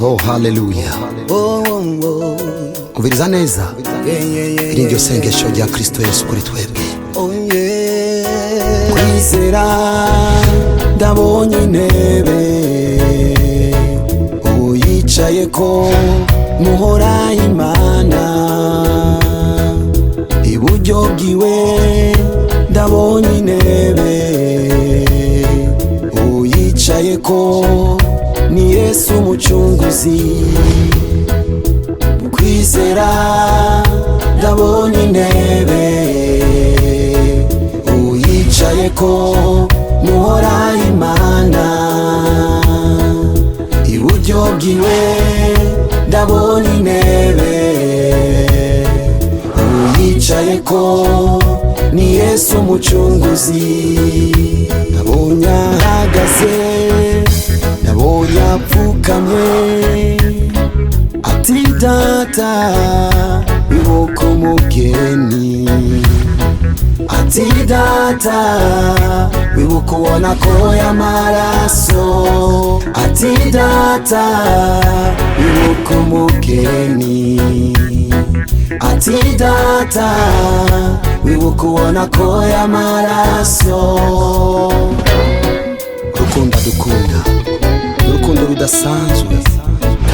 Oh haleluya. Umviriza neza iri ryo sengesho rya Kristo Yesu kuri twebwe. Kwizera ndabonye intebe uyicaye ko muhora Imana, iburyo bwiwe ndabonye intebe uyicaye ko ni Yesu umucunguzi. Kwizera ndabonye intebe uyicaye ko muhora Imana, iburyo bwiwe ndabonye intebe uyicaye ko ni Yesu umucunguzi. Nabonye ahagaze, nabonye apfukamye, ati data wibuka umugeni, ati data wibuka ubona ko y'amaraso, ati data wibuka umugeni, ati data wibuka ubona ko y'amaraso. Urukundo dukunda urukundo rudasanzwe,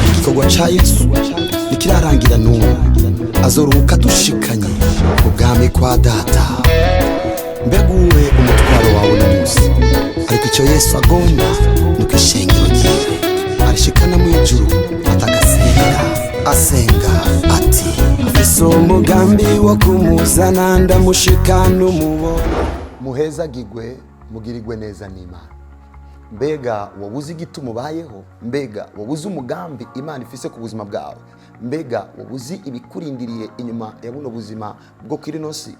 igikorwa ca Yesu nikirarangira n'ubu, azoruhuka dushikanye ubwami kwa data. Mbeguwe umutwaro wawe n'umunsi, ariko icyo Yesu agomba nuko ishengero ryiwe arishikana mu ijuru, asenga ati afise umugambi wo kumuzana, ndamushikana umubo. Muhezagirwe, mugirirwe neza n'Imana. Mbega wabuze igituma ubayeho? Mbega wabuze umugambi Imana ifise ku buzima bwawe? Mbega wabuze ibikurindiriye inyuma ya buno buzima bwo kuri ino si?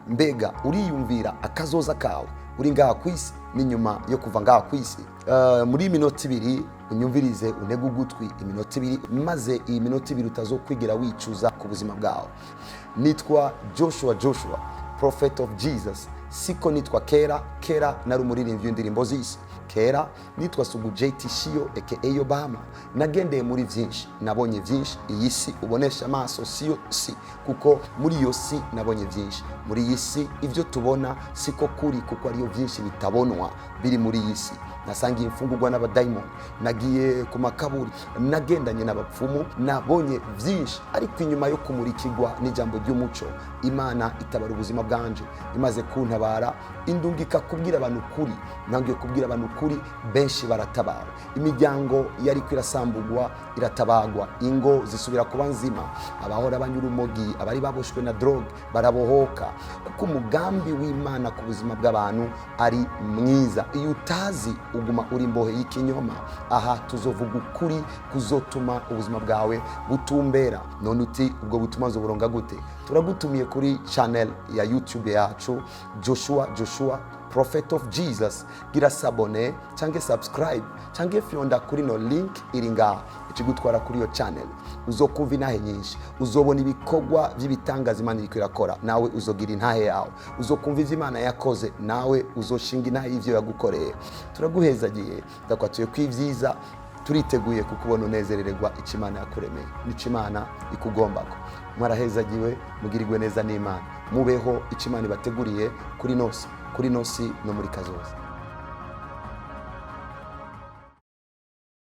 Mbega uriyumvira akazoza kawe uri ngaha ku isi n'inyuma yo kuva ngaha ku isi? Muri minota 2 unyumvirize, unege ugutwi iminota 2, maze iyi minota 2 utazokwigira wicuza ku buzima bwawe. Nitwa Joshua Prophet of Jesus. Siko nitwa kera nari umuririmbyi w'indirimbo z'isi. Kera nitwa Sugu JT Shio aka Obama. Nagendeye muri byinshi, nabonye byinshi. Iyi si ubonesha amaso siyo si, kuko muri iyo si nabonye byinshi. Muri iyi si ivyo tubona siko kuri, kuko ariyo byinshi bitabonwa biri muri iyi si. Nasangiye imfungurwa n'abadayimoni, nagiye ku makaburi, nagendanye n'abapfumu, nabonye byinshi. Ariko inyuma yo kumurikirwa n'ijambo ry'umuco, Imana itabara ubuzima bwanje, imaze kuntabara indungika kubwira abantu kuri. Nangiye kubwira abantu kuri, benshi baratabara. Imiryango yari kwirasambugwa iratabagwa, ingo zisubira kuba nzima, abahora banyura umogi, abari baboshwe na drogue barabohoka, kuko umugambi w'Imana ku buzima bw'abantu ari mwiza. Iyo utazi uguma uri imbohe y'ikinyoma. Aha tuzovuga ukuri kuzotuma ubuzima bwawe butumbera. None uti ubwo butuma nzoburonga gute? Turagutumiye kuri channel ya YouTube yacu Joshua Prophet of Jesus. Gira sabone cange subscribe cange fyonda kuri no link iri ngaha ikigutwara kuri yo channel. Uzokumva intahe nyinshi, uzobona ibikorwa by'ibitangaza Imana iriko irakora, nawe uzogira intahe yawe. Uzokumva ivyo Imana yakoze, nawe uzoshinga intahe y'ivyo yagukoreye. Turaguhezagiye, ndakwatuye kw'ivyiza, turiteguye kukubona unezerererwa ico Imana yakuremeye n'ico Imana ikugombako. Mwarahezagiwe, mugirirwe neza n'Imana, mubeho ico Imana ibateguriye kuri nosi no muri kazoza.